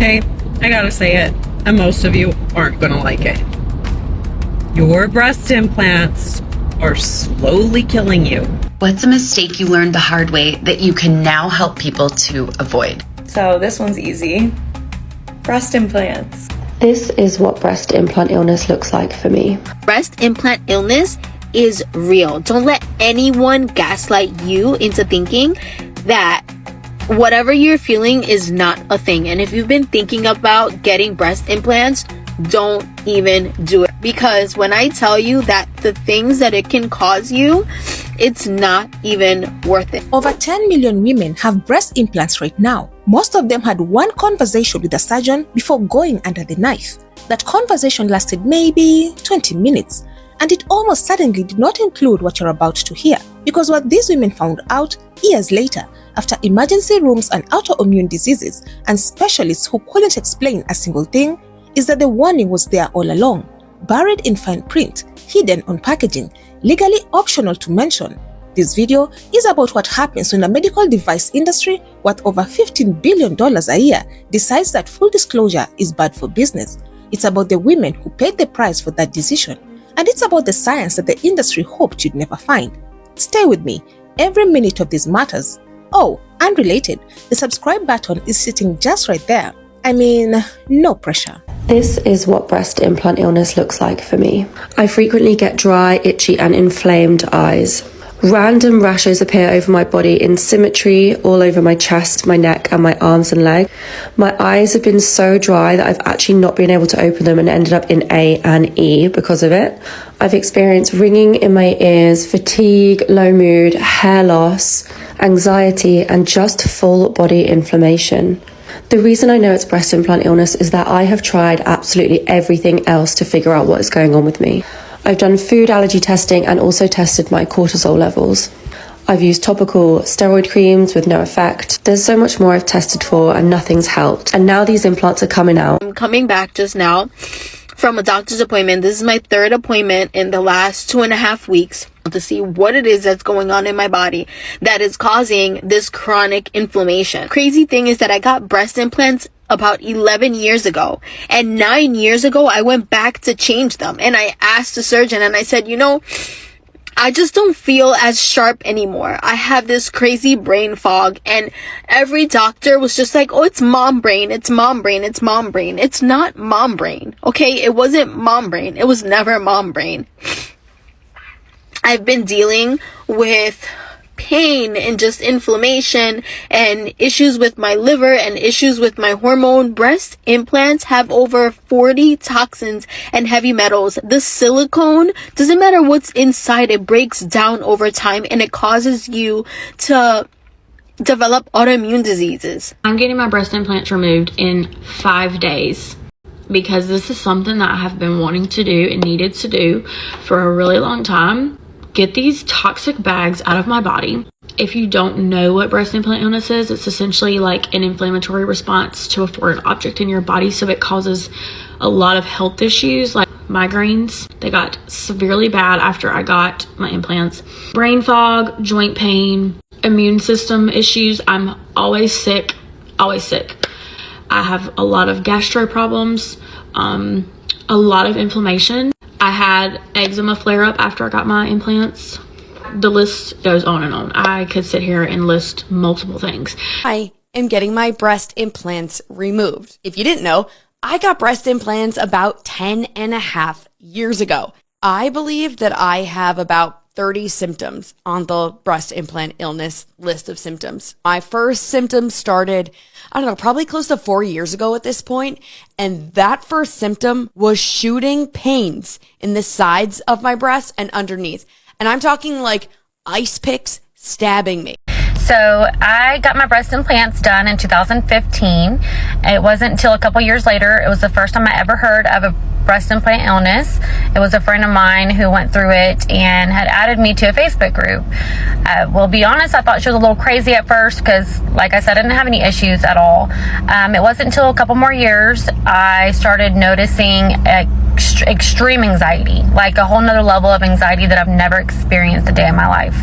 Hey, I gotta say it, and most of you aren't gonna like it. Your breast implants are slowly killing you. What's a mistake you learned the hard way that you can now help people to avoid? So this one's easy. Breast implants. This is what breast implant illness looks like for me. Breast implant illness is real. Don't let anyone gaslight you into thinking that whatever you're feeling is not a thing. And if you've been thinking about getting breast implants, don't even do it. Because when I tell you that the things that it can cause you, it's not even worth it. Over 10 million women have breast implants right now. Most of them had one conversation with a surgeon before going under the knife. That conversation lasted maybe 20 minutes. And it almost certainly did not include what you're about to hear. Because what these women found out years later, after emergency rooms and autoimmune diseases and specialists who couldn't explain a single thing, is that the warning was there all along, buried in fine print, hidden on packaging, legally optional to mention. This video is about what happens when a medical device industry worth over $15 billion a year decides that full disclosure is bad for business. It's about the women who paid the price for that decision. And it's about the science that the industry hoped you'd never find. Stay with me. Every minute of this matters. Oh, unrelated, the subscribe button is sitting just right there. I mean, no pressure. This is what breast implant illness looks like for me. I frequently get dry, itchy and inflamed eyes. Random rashes appear over my body in symmetry, all over my chest, my neck and my arms and legs. My eyes have been so dry that I've actually not been able to open them and ended up in A and E because of it. I've experienced ringing in my ears, fatigue, low mood, hair loss, anxiety and just full body inflammation. The reason I know it's breast implant illness is that I have tried absolutely everything else to figure out what is going on with me. I've done food allergy testing and also tested my cortisol levels. I've used topical steroid creams with no effect. There's so much more I've tested for and nothing's helped. And now these implants are coming out. I'm coming back just now from a doctor's appointment. This is my third appointment in the last 2.5 weeks to see what it is that's going on in my body that is causing this chronic inflammation. Crazy thing is that I got breast implants about 11 years ago, and 9 years ago I went back to change them, and I asked the surgeon and I said, I just don't feel as sharp anymore. I have this crazy brain fog, and every doctor was just like, oh, it's mom brain, it's mom brain, it's mom brain. It's not mom brain, okay? It wasn't mom brain. It was never mom brain. I've been dealing with pain and just inflammation and issues with my liver and issues with my hormone. Breast implants have over 40 toxins and heavy metals. The silicone, doesn't matter what's inside, it breaks down over time and it causes you to develop autoimmune diseases. I'm getting my breast implants removed in 5 days because this is something that I have been wanting to do and needed to do for a really long time. Get these toxic bags out of my body. If you don't know what breast implant illness is, it's essentially like an inflammatory response to a foreign object in your body. So it causes a lot of health issues like migraines. They got severely bad after I got my implants. Brain fog, joint pain, immune system issues. I'm always sick, always sick. I have a lot of gastro problems, a lot of inflammation. I had eczema flare up after I got my implants. The list goes on and on. I could sit here and list multiple things. I am getting my breast implants removed. If you didn't know, I got breast implants about 10.5 years ago. I believe that I have about 30 symptoms on the breast implant illness list of symptoms. My first symptoms started, I don't know, probably close to 4 years ago at this point. And that first symptom was shooting pains in the sides of my breast and underneath. And I'm talking like ice picks stabbing me. So I got my breast implants done in 2015. It wasn't until a couple years later, it was the first time I ever heard of a breast implant illness. It was a friend of mine who went through it and had added me to a Facebook group. Well, be honest, I thought she was a little crazy at first because, like I said, I didn't have any issues at all. It wasn't until a couple more years I started noticing extreme anxiety, like a whole nother level of anxiety that I've never experienced a day in my life.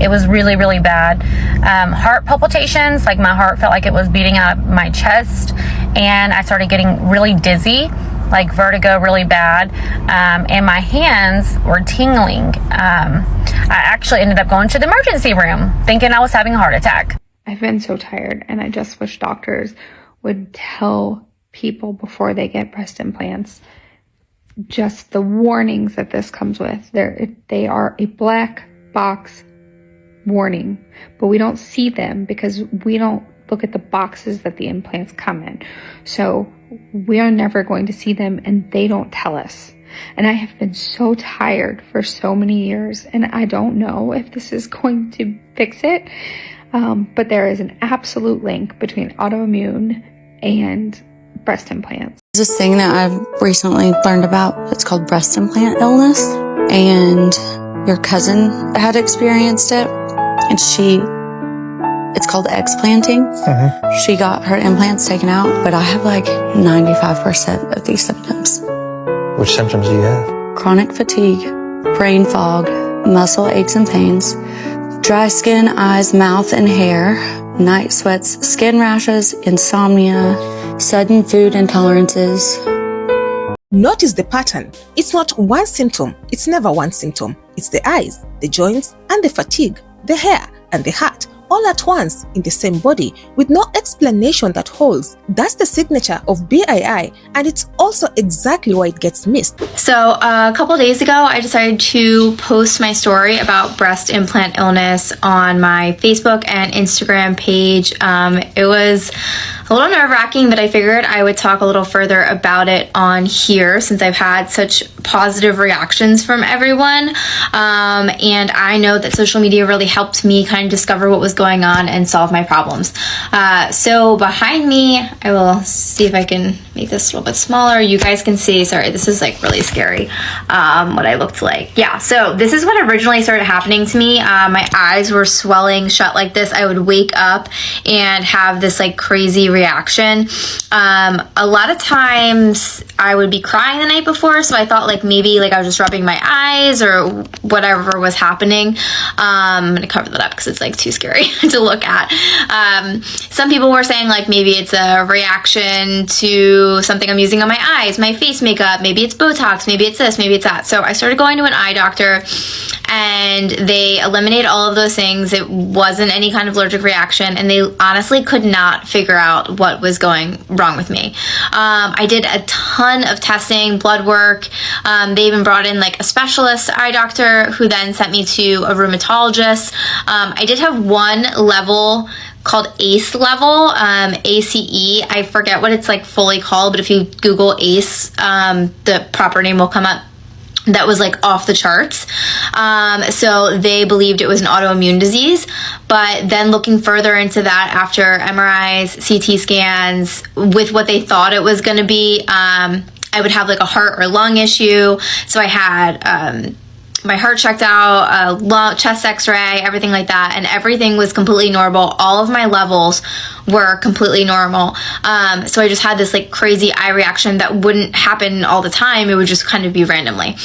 It was really, really bad. Heart palpitations, like my heart felt like it was beating out of my chest. and I started getting really dizzy, like vertigo really bad, and my hands were tingling. I actually ended up going to the emergency room thinking I was having a heart attack. I've been so tired, and I just wish doctors would tell people before they get breast implants just the warnings that this comes with. They are a black box warning, but we don't see them because we don't look at the boxes that the implants come in. So we are never going to see them, and they don't tell us. And I have been so tired for so many years, and I don't know if this is going to fix it. But there is an absolute link between autoimmune and breast implants. There's this thing that I've recently learned about. It's called breast implant illness. And your cousin had experienced it. And it's called explanting. She got her implants taken out, but I have like 95% of these symptoms. Which symptoms do you have? Chronic fatigue, brain fog, muscle aches and pains, dry skin, eyes, mouth, and hair, night sweats, skin rashes, insomnia, sudden food intolerances. Notice the pattern. It's not one symptom. It's never one symptom. It's the eyes, the joints, and the fatigue, the hair, and the heart, all at once in the same body with no explanation that holds. That's the signature of BII, and it's also exactly why it gets missed. So a couple days ago, I decided to post my story about breast implant illness on my Facebook and Instagram page. It was a little nerve-wracking, but I figured I would talk a little further about it on here since I've had such positive reactions from everyone. And I know that social media really helped me kind of discover what was going on and solve my problems. So behind me, I will see if I can make this a little bit smaller. You guys can see, sorry, this is like really scary, what I looked like. Yeah, so this is what originally started happening to me. My eyes were swelling shut like this. I would wake up and have this like crazy reaction. A lot of times I would be crying the night before, so I thought like maybe like I was just rubbing my eyes or whatever was happening. I'm gonna cover that up because it's like too scary to look at. Some people were saying like maybe it's a reaction to something I'm using on my eyes, my face makeup, maybe it's Botox, maybe it's this, maybe it's that. So I started going to an eye doctor, and they eliminated all of those things. It wasn't any kind of allergic reaction, and they honestly could not figure out what was going wrong with me. I did a ton of testing, blood work. They even brought in like a specialist eye doctor who then sent me to a rheumatologist. I did have one level called ACE level, ACE. I forget what it's like fully called, but if you Google ACE, the proper name will come up. That was like off the charts. So they believed it was an autoimmune disease. But then looking further into that after MRIs, CT scans, with what they thought it was going to be, I would have like a heart or lung issue. So I had my heart checked out, lung, chest x-ray, everything like that, and everything was completely normal. All of my levels were completely normal. So I just had this like crazy eye reaction that wouldn't happen all the time. It would just kind of be randomly.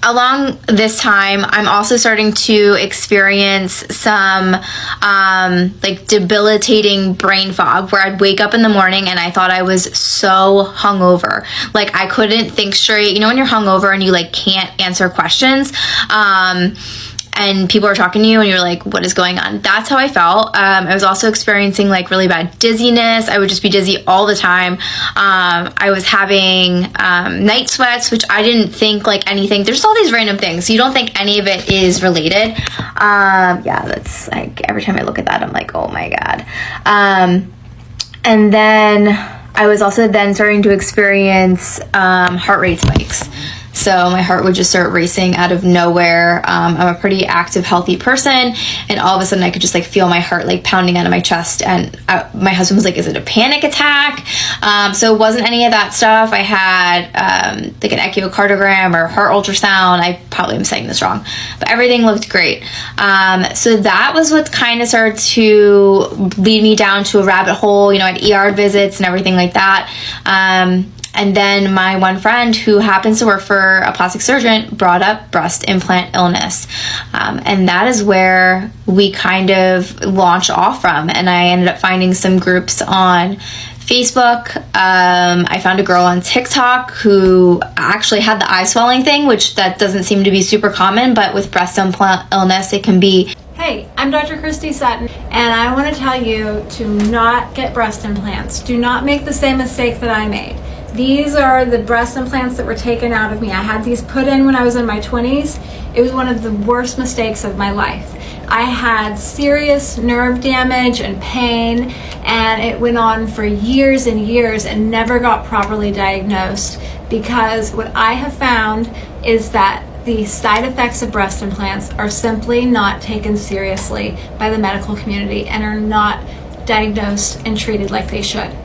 Along this time, I'm also starting to experience some like debilitating brain fog where I'd wake up in the morning and I thought I was so hungover. Like I couldn't think straight. You know when you're hungover and you like can't answer questions? And people are talking to you and you're like, what is going on? That's how I felt. I was also experiencing like really bad dizziness. I would just be dizzy all the time. I was having night sweats, which I didn't think like anything. There's all these random things. You don't think any of it is related. Yeah, that's like every time I look at that, I'm like, oh my God. And then I was also then starting to experience heart rate spikes. So my heart would just start racing out of nowhere. I'm a pretty active, healthy person, and all of a sudden I could just like feel my heart like pounding out of my chest. And my husband was like, "Is it a panic attack?" So it wasn't any of that stuff. I had like an echocardiogram or heart ultrasound. I probably am saying this wrong, but everything looked great. So that was what kind of started to lead me down to a rabbit hole. You know, I had ER visits and everything like that. And then my one friend who happens to work for a plastic surgeon brought up breast implant illness. And that is where we kind of launched off from. And I ended up finding some groups on Facebook. I found a girl on TikTok who actually had the eye swelling thing, which that doesn't seem to be super common, but with breast implant illness, it can be. Hey, I'm Dr. Christy Sutton, and I want to tell you to not get breast implants. Do not make the same mistake that I made. These are the breast implants that were taken out of me. I had these put in when I was in my 20s. It was one of the worst mistakes of my life. I had serious nerve damage and pain, and it went on for years and years and never got properly diagnosed, because what I have found is that the side effects of breast implants are simply not taken seriously by the medical community and are not diagnosed and treated like they should.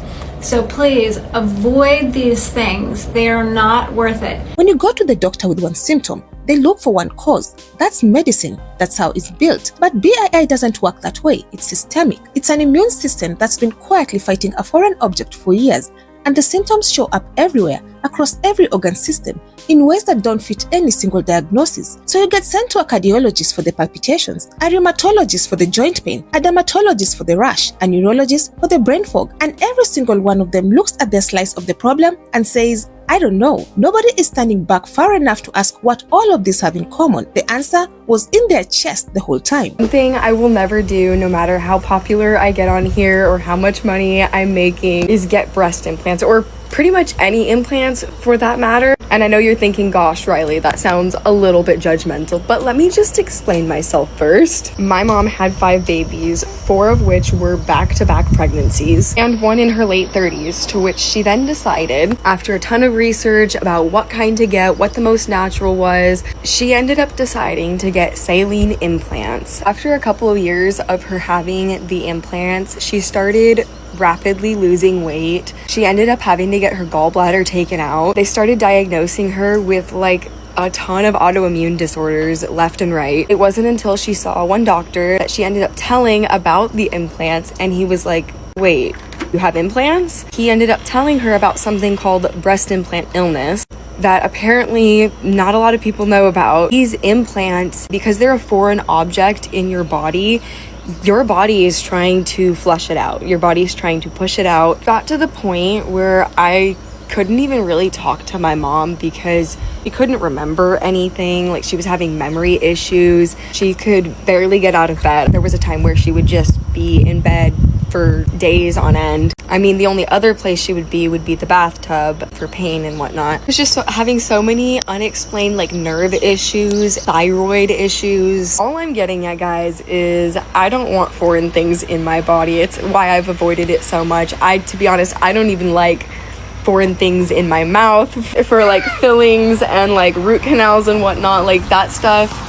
So please avoid these things. They are not worth it. When you go to the doctor with one symptom, they look for one cause. That's medicine. That's how it's built. But BII doesn't work that way. It's systemic. It's an immune system that's been quietly fighting a foreign object for years. And the symptoms show up everywhere, across every organ system, in ways that don't fit any single diagnosis. So you get sent to a cardiologist for the palpitations, a rheumatologist for the joint pain, a dermatologist for the rash, a neurologist for the brain fog, and every single one of them looks at their slice of the problem and says, I don't know. Nobody is standing back far enough to ask what all of these have in common. The answer was in their chest the whole time. One thing I will never do, no matter how popular I get on here or how much money I'm making, is get breast implants, or pretty much any implants for that matter. And I know you're thinking, gosh, Riley, that sounds a little bit judgmental, but let me just explain myself first. My mom had 5 babies, 4 of which were back-to-back pregnancies, and 1 in her late 30s, to which she then decided, after a ton of research about what kind to get, what the most natural was, she ended up deciding to get saline implants. After a couple of years of her having the implants, she started rapidly losing weight. She ended up having to get her gallbladder taken out. They started diagnosing her with like a ton of autoimmune disorders left and right. It wasn't until she saw one doctor that she ended up telling about the implants, and he was like, wait, you have implants? He ended up telling her about something called breast implant illness that apparently not a lot of people know about. These implants, because they're a foreign object in your body is trying to flush it out. Your body is trying to push it out. Got to the point where I couldn't even really talk to my mom because she couldn't remember anything. Like, she was having memory issues. She could barely get out of bed. There was a time where she would just be in bed for days on end. I mean, the only other place she would be the bathtub for pain and whatnot. It's just having so many unexplained like nerve issues, thyroid issues. All I'm getting at, guys, is I don't want foreign things in my body. It's why I've avoided it so much. To be honest, I don't even like foreign things in my mouth for like fillings and like root canals and whatnot, like that stuff.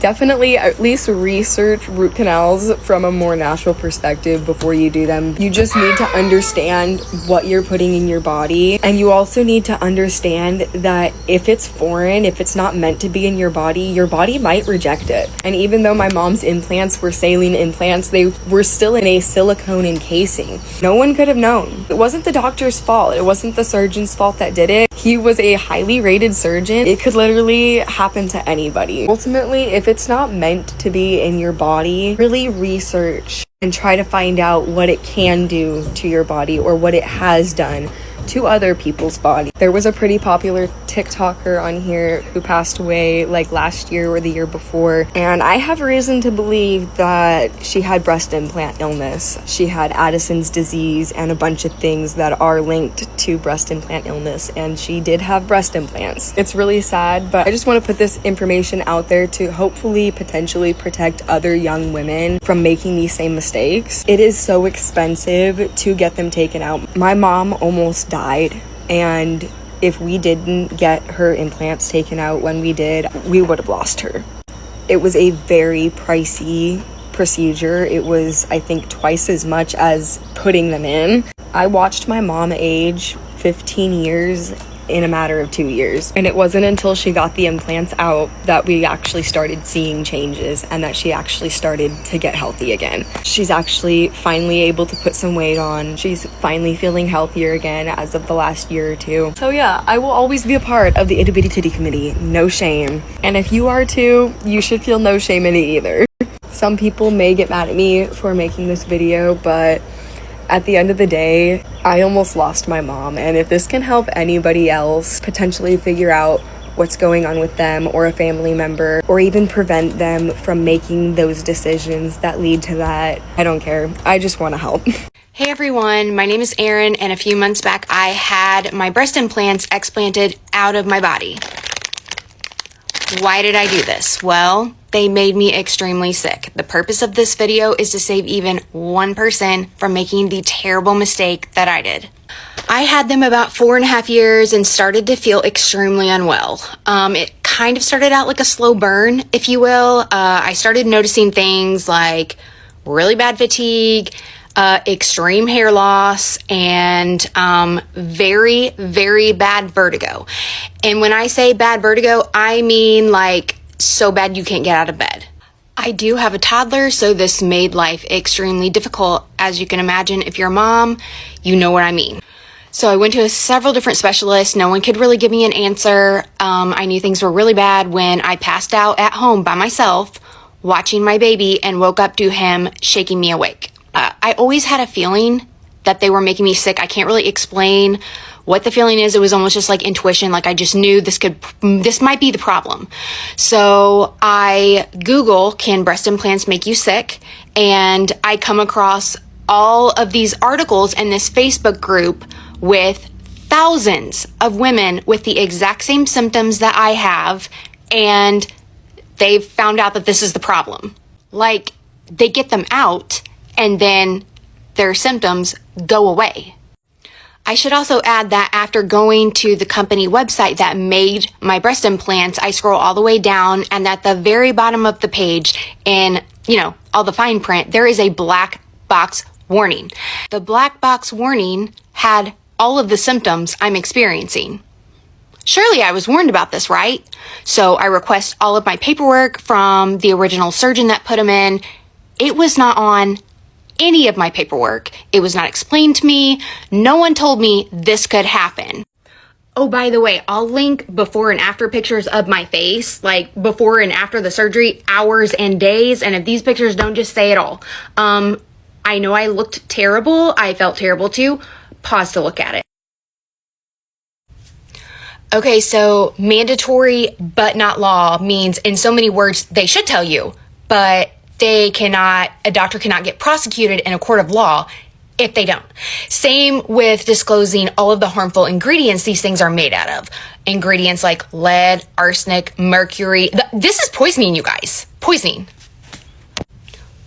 Definitely at least research root canals from a more natural perspective before you do them. You just need to understand what you're putting in your body, and you also need to understand that if it's foreign, if it's not meant to be in your body might reject it. And even though my mom's implants were saline implants, they were still in a silicone encasing. No one could have known. It wasn't the doctor's fault. It wasn't the surgeon's fault that did it. He was a highly rated surgeon. It could literally happen to anybody. Ultimately, if it's not meant to be in your body, really research and try to find out what it can do to your body or what it has done to other people's body. There was a pretty popular TikToker on here who passed away like last year or the year before, and I have reason to believe that she had breast implant illness. She had Addison's disease and a bunch of things that are linked to breast implant illness, and she did have breast implants. It's really sad, but I just want to put this information out there to hopefully potentially protect other young women from making these same mistakes. It is so expensive to get them taken out. My mom almost died, and if we didn't get her implants taken out when we did, we would have lost her. It was a very pricey procedure. It was, I think, twice as much as putting them in. I watched my mom age 15 years in a matter of 2 years. And it wasn't until she got the implants out that we actually started seeing changes and that she actually started to get healthy again. She's actually finally able to put some weight on. She's finally feeling healthier again as of the last year or 2. So yeah, I will always be a part of the Itty Bitty Titty Committee. No shame. And if you are too, you should feel no shame in it either. Some people may get mad at me for making this video, but At the end of the day, I almost lost my mom, and if this can help anybody else potentially figure out what's going on with them or a family member, or even prevent them from making those decisions that lead to that, I don't care. I just want to help. Hey everyone, my name is Erin, and a few months back I had my breast implants explanted out of my body. Why did I do this? Well, they made me extremely sick. The purpose of this video is to save even one person from making the terrible mistake that I did. I had them about 4.5 years and started to feel extremely unwell. It kind of started out like a slow burn, if you will. I started noticing things like really bad fatigue, extreme hair loss, and very, very bad vertigo. And when I say bad vertigo, I mean like so bad you can't get out of bed. I do have a toddler, so this made life extremely difficult. As you can imagine, if you're a mom, you know what I mean. So I went to several different specialists. No one could really give me an answer. I knew things were really bad when I passed out at home by myself, watching my baby, and woke up to him shaking me awake. I always had a feeling that they were making me sick. I can't really explain what the feeling is. It was almost just like intuition. Like I just knew this might be the problem. So I Google, can breast implants make you sick? And I come across all of these articles in this Facebook group with thousands of women with the exact same symptoms that I have. And they've found out that this is the problem. Like they get them out and then their symptoms go away. I should also add that after going to the company website that made my breast implants, I scroll all the way down, and at the very bottom of the page, in, all the fine print, there is a black box warning. The black box warning had all of the symptoms I'm experiencing. Surely I was warned about this, right? So I request all of my paperwork from the original surgeon that put them in. It was not on any of my paperwork. It was not explained to me. No one told me this could happen. Oh, by the way, I'll link before and after pictures of my face, like before and after the surgery, hours and days. And if these pictures don't just say it all. I know I looked terrible. I felt terrible too. Pause to look at it. Okay, so mandatory but not law means, in so many words, they should tell you, but a doctor cannot get prosecuted in a court of law if they don't. Same with disclosing all of the harmful ingredients these things are made out of. Ingredients like lead, arsenic, mercury. This is poisoning, you guys. Poisoning.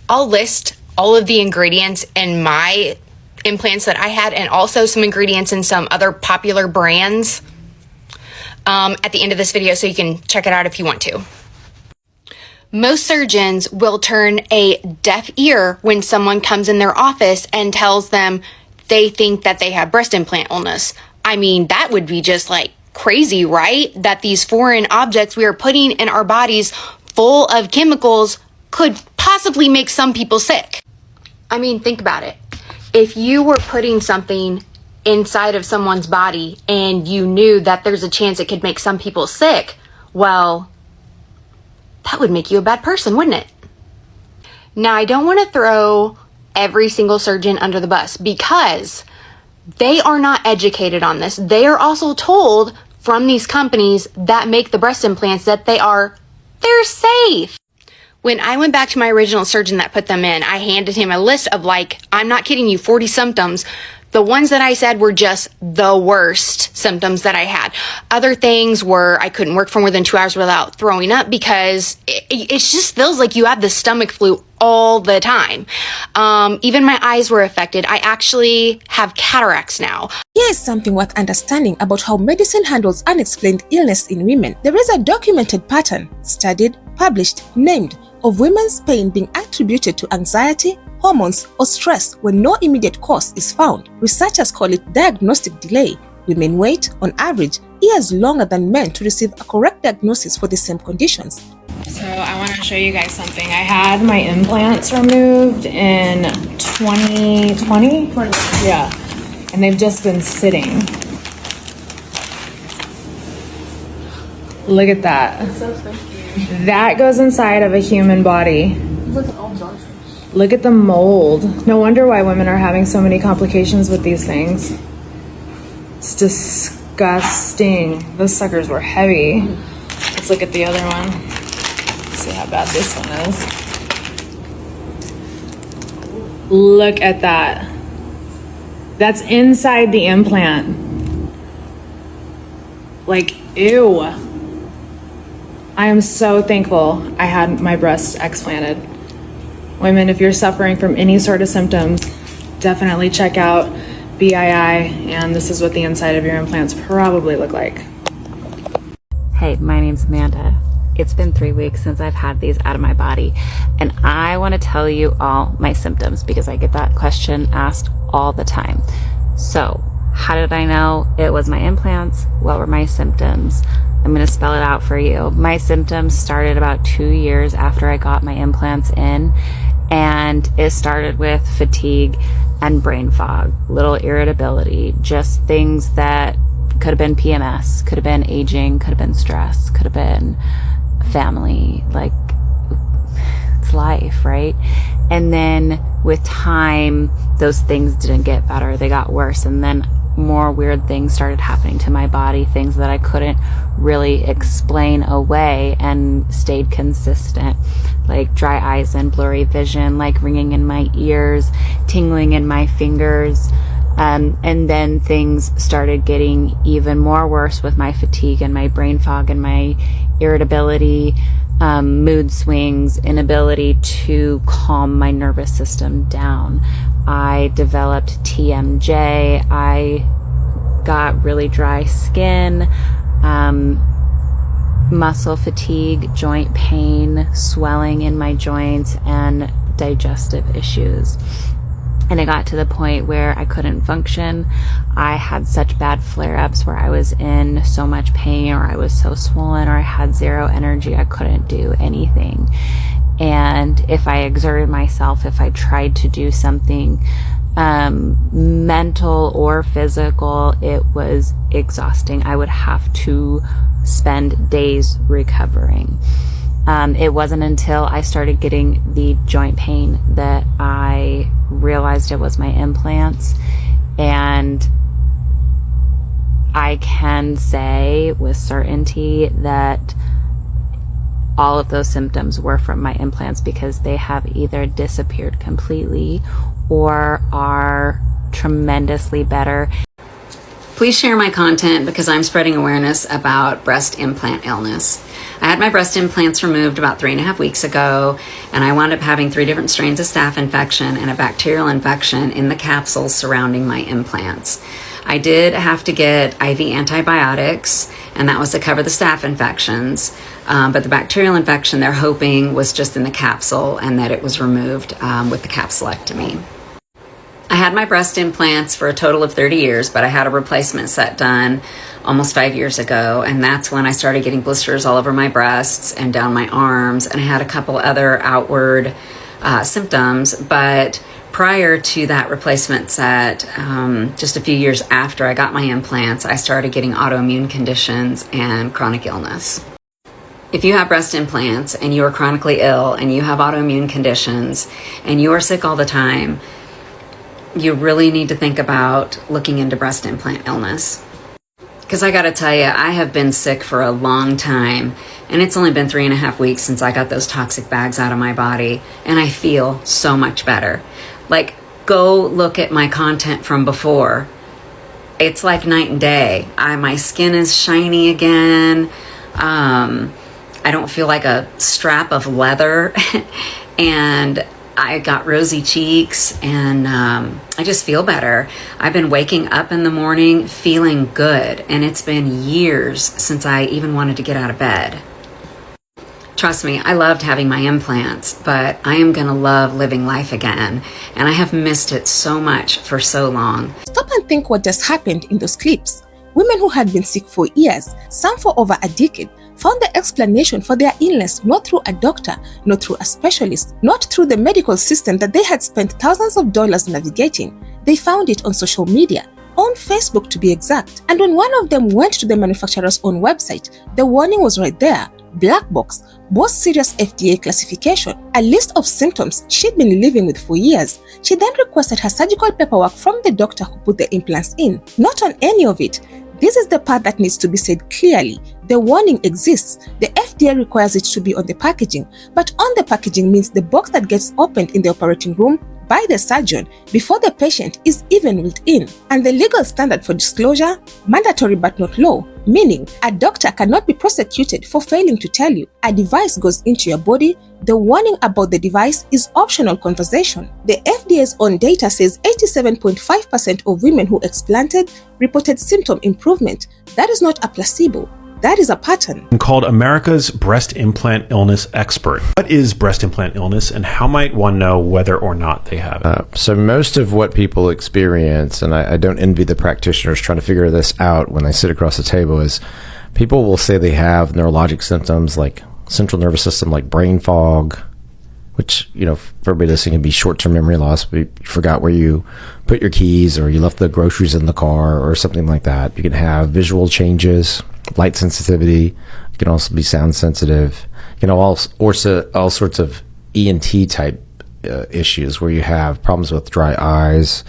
I'll list all of the ingredients in my implants that I had, and also some ingredients in some other popular brands at the end of this video, so you can check it out if you want to. Most surgeons will turn a deaf ear when someone comes in their office and tells them they think that they have breast implant illness. I mean, that would be just like crazy, right? That these foreign objects we are putting in our bodies full of chemicals could possibly make some people sick. I mean, think about it. If you were putting something inside of someone's body and you knew that there's a chance it could make some people sick, well, that would make you a bad person, wouldn't it? Now, I don't want to throw every single surgeon under the bus because they are not educated on this. They are also told from these companies that make the breast implants that they're safe. When I went back to my original surgeon that put them in, I handed him a list of, like, I'm not kidding you, 40 symptoms. The ones that I said were just the worst symptoms that I had. Other things were I couldn't work for more than 2 hours without throwing up because it just feels like you have the stomach flu all the time. Even my eyes were affected. I actually have cataracts now. Here's something worth understanding about how medicine handles unexplained illness in women. There is a documented pattern, studied, published, named, of women's pain being attributed to anxiety, hormones, or stress when no immediate cause is found. Researchers call it diagnostic delay. Women wait, on average, years longer than men to receive a correct diagnosis for the same conditions. So I want to show you guys something. I had my implants removed in 2020. Yeah. And they've just been sitting. Look at that. That's so funky. That goes inside of a human body. Look at the mold. No wonder why women are having so many complications with these things. It's disgusting. Those suckers were heavy. Let's look at the other one. See how bad this one is. Look at that. That's inside the implant. Like, ew. I am so thankful I had my breasts explanted. Women, if you're suffering from any sort of symptoms, definitely check out BII, and this is what the inside of your implants probably look like. Hey, my name's Amanda. It's been 3 weeks since I've had these out of my body, and I want to tell you all my symptoms because I get that question asked all the time. So, how did I know it was my implants? What were my symptoms? I'm going to spell it out for you. My symptoms started about 2 years after I got my implants in, and it started with fatigue and brain fog, little irritability, just things that could have been PMS, could have been aging, could have been stress, could have been family, like it's life, right? And then with time, those things didn't get better, they got worse, and then more weird things started happening to my body, things that I couldn't really explain away and stayed consistent, like dry eyes and blurry vision, like ringing in my ears, tingling in my fingers, and then things started getting even more worse with my fatigue and my brain fog and my irritability, mood swings, inability to calm my nervous system down. I developed TMJ, I got really dry skin, muscle fatigue, joint pain, swelling in my joints, and digestive issues. And it got to the point where I couldn't function. I had such bad flare-ups where I was in so much pain, or I was so swollen, or I had zero energy, I couldn't do anything. And if I exerted myself, if I tried to do something mental or physical, it was exhausting. I would have to spend days recovering. It wasn't until I started getting the joint pain that I realized it was my implants. And I can say with certainty that all of those symptoms were from my implants, because they have either disappeared completely or are tremendously better. Please share my content because I'm spreading awareness about breast implant illness. I had my breast implants removed about 3.5 weeks ago, and I wound up having 3 different strains of staph infection and a bacterial infection in the capsules surrounding my implants. I did have to get IV antibiotics, and that was to cover the staph infections. But the bacterial infection they're hoping was just in the capsule and that it was removed with the capsulectomy. I had my breast implants for a total of 30 years, but I had a replacement set done almost 5 years ago, and that's when I started getting blisters all over my breasts and down my arms, and I had a couple other outward symptoms. But prior to that replacement set, just a few years after I got my implants, I started getting autoimmune conditions and chronic illness. If you have breast implants and you are chronically ill and you have autoimmune conditions and you are sick all the time, you really need to think about looking into breast implant illness. Because I gotta tell you, I have been sick for a long time, and it's only been 3.5 weeks since I got those toxic bags out of my body, and I feel so much better. Like, go look at my content from before. It's like night and day. My skin is shiny again. I don't feel like a strap of leather, and I got rosy cheeks, and I just feel better. I've been waking up in the morning feeling good, and it's been years since I even wanted to get out of bed. Trust me, I loved having my implants, but I am gonna love living life again, and I have missed it so much for so long. Stop and think what just happened in those clips. Women who had been sick for years, some for over a decade, found the explanation for their illness not through a doctor, not through a specialist, not through the medical system that they had spent thousands of dollars navigating. They found it on social media, on Facebook to be exact. And when one of them went to the manufacturer's own website, the warning was right there. black box, most serious FDA classification, a list of symptoms she'd been living with for years. She then requested her surgical paperwork from the doctor who put the implants in. Not on any of it. This is the part that needs to be said clearly. The warning exists. The FDA requires it to be on the packaging, but on the packaging means the box that gets opened in the operating room by the surgeon before the patient is even wheeled in. And the legal standard for disclosure, mandatory but not law, meaning a doctor cannot be prosecuted for failing to tell you a device goes into your body. The warning about the device is optional conversation. The FDA's own data says 87.5% of women who explanted reported symptom improvement. That is not a placebo. That is a pattern. Called America's Breast Implant Illness Expert. What is breast implant illness and how might one know whether or not they have it? So most of what people experience, and I don't envy the practitioners trying to figure this out when I sit across the table, is people will say they have neurologic symptoms like central nervous system, like brain fog, which, you know, for everybody listening, can be short-term memory loss. You forgot where you put your keys, or you left the groceries in the car, or something like that. You can have visual changes, light sensitivity. You can also be sound sensitive. You know, all sorts of ENT type issues where you have problems with dry eyes,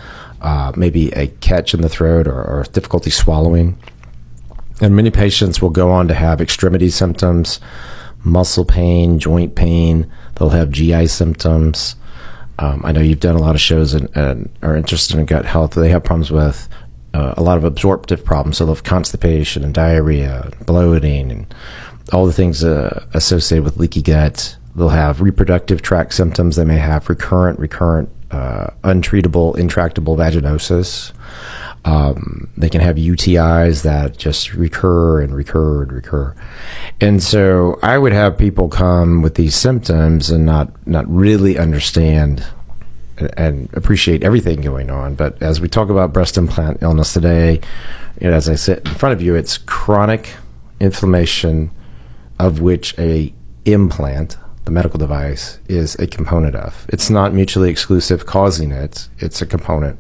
maybe a catch in the throat, or difficulty swallowing. And many patients will go on to have extremity symptoms, muscle pain, joint pain. They'll have GI symptoms. I know you've done a lot of shows and are interested in gut health. They have problems with a lot of absorptive problems. So they'll have constipation and diarrhea, bloating, and all the things associated with leaky gut. They'll have reproductive tract symptoms. They may have recurrent, untreatable, intractable vaginosis. They can have UTIs that just recur and recur. And so I would have people come with these symptoms and not really understand and appreciate everything going on. But as we talk about breast implant illness today, you know, as I sit in front of you, it's chronic inflammation of which a implant, the medical device, is a component of. It's not mutually exclusive causing it. It's a component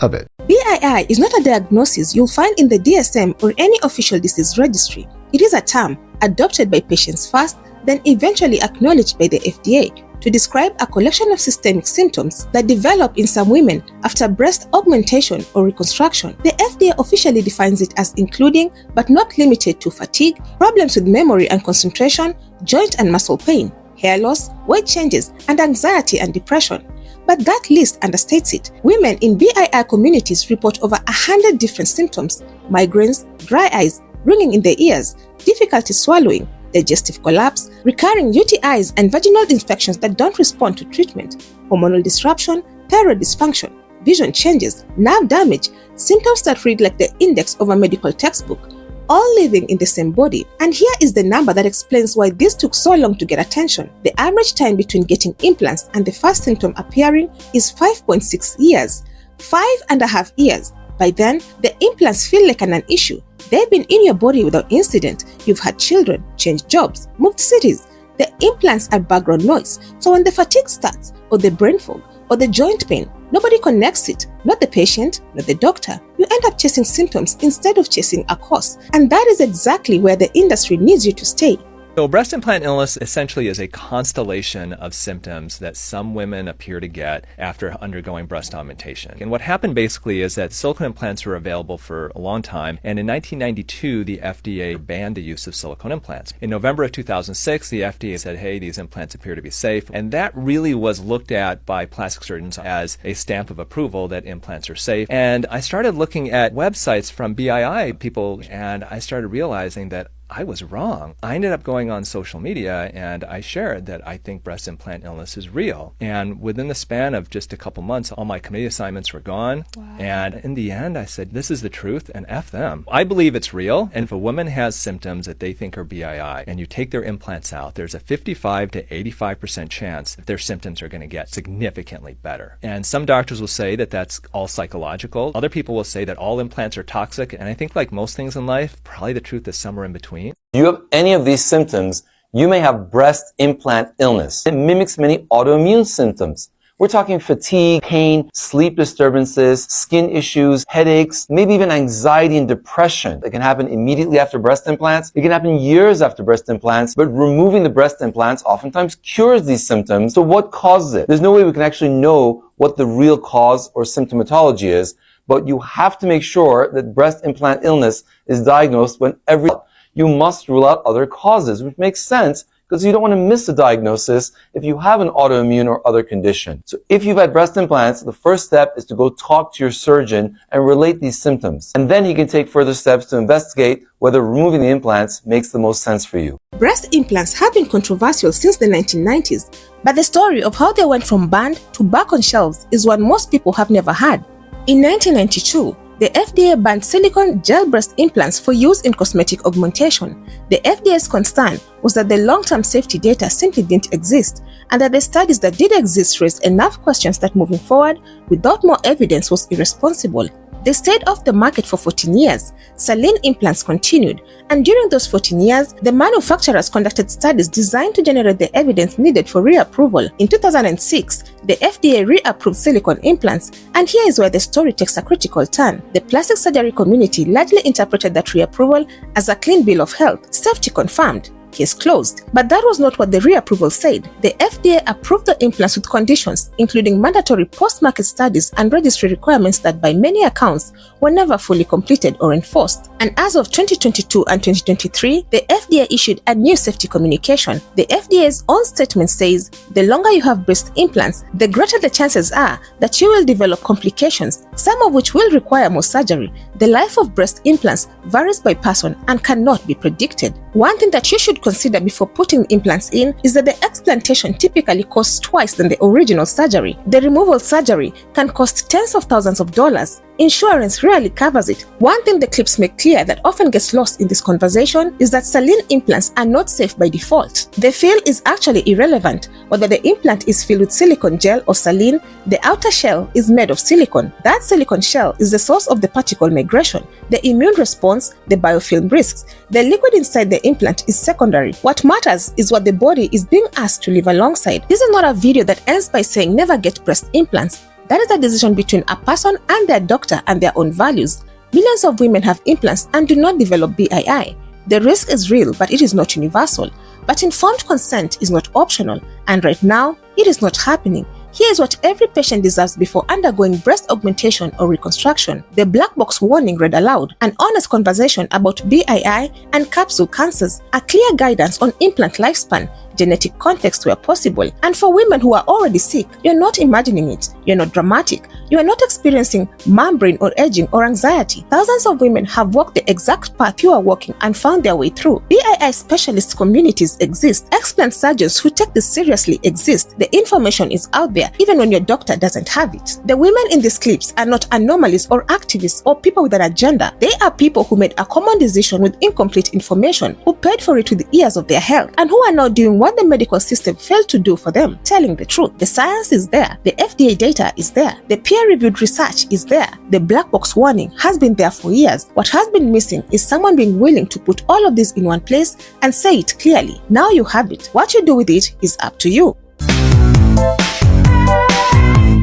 of it. BII is not a diagnosis you'll find in the DSM or any official disease registry. It is a term adopted by patients first, then eventually acknowledged by the FDA to describe a collection of systemic symptoms that develop in some women after breast augmentation or reconstruction. The FDA officially defines it as including, but not limited to, fatigue, problems with memory and concentration, joint and muscle pain, hair loss, weight changes, and anxiety and depression. But that list understates it. Women in BII communities report over 100 different symptoms: migraines, dry eyes, ringing in the ears, difficulty swallowing, digestive collapse, recurring UTIs and vaginal infections that don't respond to treatment, hormonal disruption, thyroid dysfunction, vision changes, nerve damage, symptoms that read like the index of a medical textbook, all living in the same body. And here is the number that explains why this took so long to get attention. The average time between getting implants and the first symptom appearing is 5.6 years. 5.5 years. By then, the implants feel like an issue. They've been in your body without incident. You've had children, changed jobs, moved cities. The implants are background noise. So when the fatigue starts, or the brain fog, or the joint pain, nobody connects it. Not the patient, not the doctor. You end up chasing symptoms instead of chasing a cause. And that is exactly where the industry needs you to stay. So breast implant illness essentially is a constellation of symptoms that some women appear to get after undergoing breast augmentation. And what happened basically is that silicone implants were available for a long time, and in 1992 the FDA banned the use of silicone implants. In November of 2006 the FDA said, hey, these implants appear to be safe, and that really was looked at by plastic surgeons as a stamp of approval that implants are safe. And I started looking at websites from BII people, and I started realizing that I was wrong. I ended up going on social media and I shared that I think breast implant illness is real. And within the span of just a couple months, all my committee assignments were gone. Wow. And in the end, I said, this is the truth and F them. I believe it's real. And if a woman has symptoms that they think are BII and you take their implants out, there's a 55 to 85% chance that their symptoms are going to get significantly better. And some doctors will say that that's all psychological. Other people will say that all implants are toxic. And I think, like most things in life, probably the truth is somewhere in between. If you have any of these symptoms, you may have breast implant illness. It mimics many autoimmune symptoms, We're talking fatigue, pain, sleep disturbances, skin issues, headaches, maybe even anxiety and depression. It can happen immediately after breast implants. It can happen years after breast implants, but removing the breast implants oftentimes cures these symptoms. So what causes it? There's no way we can actually know what the real cause or symptomatology is, but you have to make sure that breast implant illness is diagnosed whenever you must rule out other causes, which makes sense because you don't want to miss a diagnosis if you have an autoimmune or other condition. So if you've had breast implants, the first step is to go talk to your surgeon and relate these symptoms. And then he can take further steps to investigate whether removing the implants makes the most sense for you. Breast implants have been controversial since the 1990s, but the story of how they went from banned to back on shelves is one most people have never heard. In 1992, the FDA banned silicone gel breast implants for use in cosmetic augmentation. The FDA's concern was that the long-term safety data simply didn't exist, and that the studies that did exist raised enough questions that moving forward without more evidence was irresponsible. They stayed off the market for 14 years. Saline implants continued, and during those 14 years, the manufacturers conducted studies designed to generate the evidence needed for reapproval. In 2006, the FDA reapproved silicone implants, and here is where the story takes a critical turn. The plastic surgery community largely interpreted that reapproval as a clean bill of health, safety confirmed. Case closed. But that was not what the reapproval said. The FDA approved the implants with conditions, including mandatory post-market studies and registry requirements that by many accounts were never fully completed or enforced. And as of 2022 and 2023, the FDA issued a new safety communication. The FDA's own statement says, the longer you have breast implants, the greater the chances are that you will develop complications, some of which will require more surgery. The life of breast implants varies by person and cannot be predicted. One thing that you should consider before putting implants in is that the explantation typically costs twice than the original surgery. The removal surgery can cost tens of thousands of dollars. Insurance rarely covers it. One thing the clips make clear that often gets lost in this conversation is that saline implants are not safe by default. The feel is actually irrelevant. Whether the implant is filled with silicone gel or saline, the outer shell is made of silicone. That silicone shell is the source of the particle migration, the immune response, the biofilm risks. The liquid inside the implant is secondary. What matters is what the body is being asked to live alongside. This is not a video that ends by saying never get breast implants. That is a decision between a person and their doctor and their own values. Millions of women have implants and do not develop BII. The risk is real, but it is not universal. But informed consent is not optional, and right now, it is not happening. Here is what every patient deserves before undergoing breast augmentation or reconstruction. The black box warning read aloud, an honest conversation about BII and capsule cancers, a clear guidance on implant lifespan, genetic context where possible. And for women who are already sick, you're not imagining it, you're not dramatic, you are not experiencing membrane or aging or anxiety. Thousands of women have walked the exact path you are walking and found their way through. BII specialist communities exist. Explant surgeons who take this seriously exist. The information is out there, even when your doctor doesn't have it. The women in these clips are not anomalies or activists or people with an agenda. They are people who made a common decision with incomplete information, who paid for it with the ears of their health, and who are now doing what the medical system failed to do for them, telling the truth. The science is there. The FDA data is there. The peer-reviewed research is there. The black box warning has been there for years. What has been missing is someone being willing to put all of this in one place and say it clearly. Now you have it. What you do with it is up to you.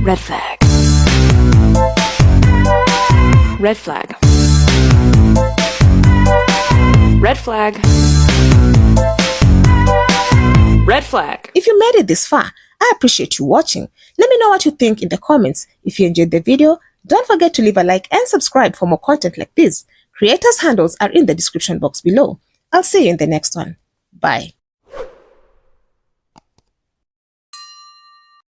Red flag. Red flag. Red flag. Red flag. If you made it this far, I appreciate you watching. Let me know what you think in the comments. If you enjoyed the video, don't forget to leave a like and subscribe for more content like this. Creators' handles are in the description box below. I'll see you in the next one. Bye.